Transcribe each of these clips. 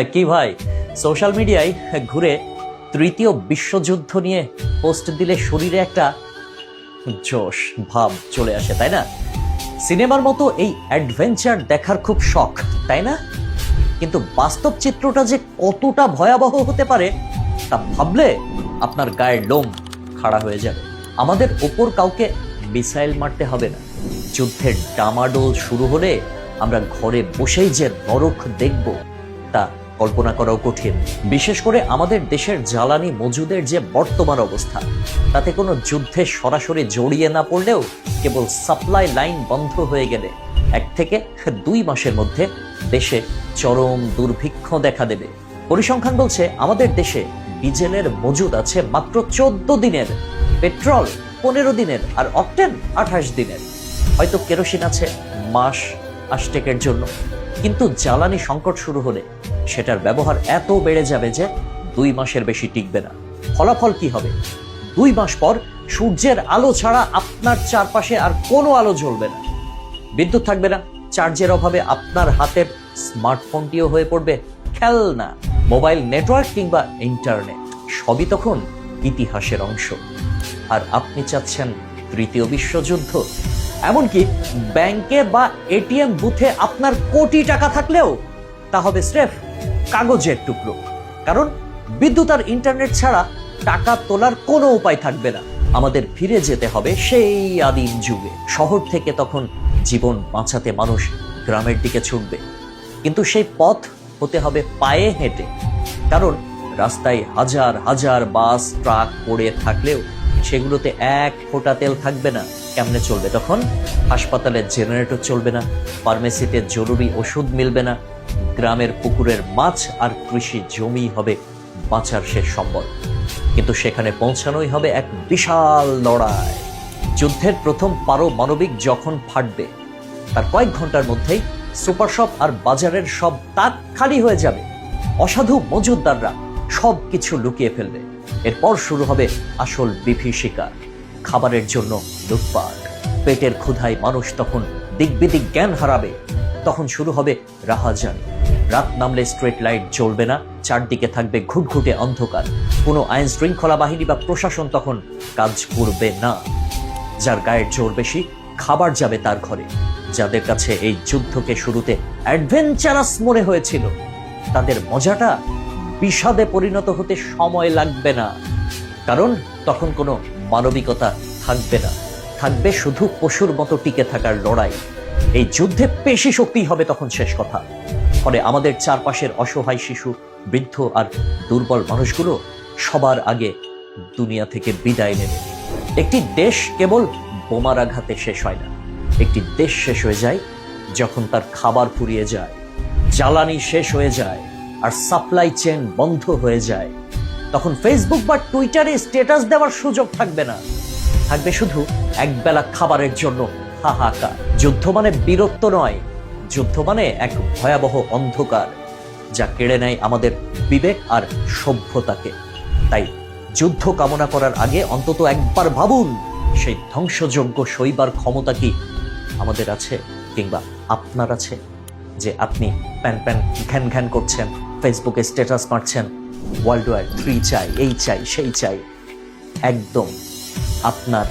কি ভাই, সোশ্যাল মিডিয়ায় ঘুরে তৃতীয় বিশ্বযুদ্ধ নিয়ে পোস্ট দিলে শরীরে একটা জোশ ভাব চলে আসে, তাই না? সিনেমার মতো এই অ্যাডভেঞ্চার দেখার খুব শখ, তাই না? কিন্তু বাস্তব চিত্রটা যে কতটা ভয়াবহ হতে পারে তা ভাবলে আপনার গায়ের লোম খাড়া হয়ে যাবে। আমাদের ওপর কাউকে মিসাইল মারতে হবে না, যুদ্ধের ডামাডোল শুরু হলে আমরা ঘরে বসেই যে নরক দেখব তা কল্পনা করাও কঠিন। বিশেষ করে আমাদের দেশের জ্বালানি মজুদের যে বর্তমান অবস্থা, তাতে কোনো যুদ্ধে সরাসরি জড়িয়ে না পড়লেও কেবল সাপ্লাই লাইন বন্ধ হয়ে গেলে 1 থেকে 2 মাসের মধ্যে দেশে চরম দুর্ভিক্ষ দেখা দেবে। পরিসংখ্যান বলছে আমাদের দেশে ডিজেলের মজুদ আছে মাত্র 14 দিনের, পেট্রোল 15 দিনের, আর অকটেন 28 দিনের। হয়তো কেরোসিন আছে মাস আষ্টেকের জন্য, কিন্তু জ্বালানি সংকট শুরু হলে সেটার ব্যবহার এত বেড়ে যাবে যে 2 মাসের বেশি টিকবে না। ফলাফল কি হবে? 2 মাস পর সূর্যের আলো ছাড়া আপনার চারপাশে আর কোনো আলো জ্বলবে না, বিদ্যুৎ থাকবে না, চার্জের অভাবে আপনার হাতের স্মার্টফোনটিও হয়ে পড়বে খেলনা। মোবাইল নেটওয়ার্ক কিংবা ইন্টারনেট সবই তখন ইতিহাসের অংশ। আর আপনি চাচ্ছেন তৃতীয় বিশ্বযুদ্ধ? এমনকি ব্যাংকে বা এটিএম বুথে আপনার কোটি টাকা থাকলেও তা হবে স্রেফ কাগজের টুকরো, কারণ বিদ্যুৎ আর ইন্টারনেট ছাড়া টাকা তোলার কোনো উপায় থাকবে না। আমাদের ফিরে যেতে হবে সেই আদিম যুগে। শহর থেকে তখন জীবন বাঁচাতে মানুষ গ্রামের দিকে ছুটবে, কিন্তু সেই পথ হতে হবে পায়ে হেঁটে, কারণ রাস্তায় হাজার হাজার বাস ট্রাক পড়ে থাকলেও সেগুলোতে 1 ফোঁটা তেল থাকবে না। কেমনে চলবে তখন? হাসপাতালে জেনারেটর চলবে না, ফার্মেসিতে জরুরি ওষুধ মিলবে না, গ্রামের পুকুরের মাছ আর কৃষি জমি হবে বাঁচার শেষ সম্বল। কিন্তু সেখানে পৌঁছানোই হবে এক বিশাল লড়াই। যুদ্ধের প্রথম পারমাণবিক যখন ফাটবে, তার কয়েক ঘন্টার মধ্যেই সুপার শপ আর বাজারের সব তাক খালি হয়ে যাবে। অসাধু মজুদদাররা সব কিছু লুকিয়ে ফেলবে। এরপর শুরু হবে আসল বিভীষিকা, খাবারের জন্য লুটপাট। পেটের ক্ষুধায় মানুষ তখন দিকবিদিক জ্ঞান হারাবে। তখন শুরু হবে রাহাজানি। রাত নামলে স্ট্রিট লাইট জ্বলবে না, চারদিকে থাকবে ঘুটঘুটে অন্ধকার। কোনো আইন শৃঙ্খলা বাহিনী বা প্রশাসন তখন কাজ করবে না। যার গায়ের জোর বেশি, খাবার যাবে তার ঘরে। যাদের কাছে এই যুদ্ধকে শুরুতে অ্যাডভেঞ্চারাস মনে হয়েছিল, তাদের মজাটা বিষাদে পরিণত হতে সময় লাগবে না, কারণ তখন কোনো মানবিকতা থাকবে না, থাকবে শুধু পশুর মতো টিকে থাকার লড়াই। এই যুদ্ধে পেশি শক্তি হবে তখন শেষ কথা। ফলে আমাদের চারপাশের অসহায় শিশু, বৃদ্ধ আর দুর্বল মানুষগুলো সবার আগে দুনিয়া থেকে বিদায় নেবে। একটি দেশ কেবল বোমার আঘাতে শেষ হয় না, একটি দেশ শেষ হয়ে যায় যখন তার খাবার ফুরিয়ে যায়, জ্বালানি শেষ হয়ে যায় আর সাপ্লাই চেইন বন্ধ হয়ে যায়। তখন ফেসবুক বা টুইটারে স্ট্যাটাস দেওয়ার সুযোগ থাকবে না, থাকবে শুধু একবেলা খাবারের জন্য হাহাকার। যুদ্ধ মানে বীরত্ব নয়, যুদ্ধ মানে এক ভয়াবহ অন্ধকার যা কেড়ে নেয় আমাদের বিবেক আর সভ্যতাকে। তাই যুদ্ধ কামনা করার আগে অন্তত একবার ভাবুন, সেই ধ্বংসযজ্ঞ সইবার ক্ষমতা কি আমাদের আছে, কিংবা আপনার আছে? যে আপনি প্যান প্যান ঘ্যান ঘ্যান করছেন, ফেসবুকে স্ট্যাটাস মারছেন, ওয়ার্ল্ড ওয়ার 3 চাই, এই চাই, সেই চাই। একদম আপনার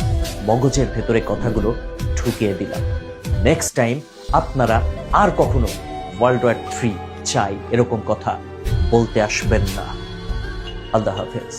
মগজের ভেতরে কথাগুলো ঢুকিয়ে দিলাম। নেক্সট টাইম আপনারা আর কখনো ওয়ার্ল্ড ওয়ার 3 চাই এরকম কথা বলতে আসবেন না। আল্লাহ হাফেজ।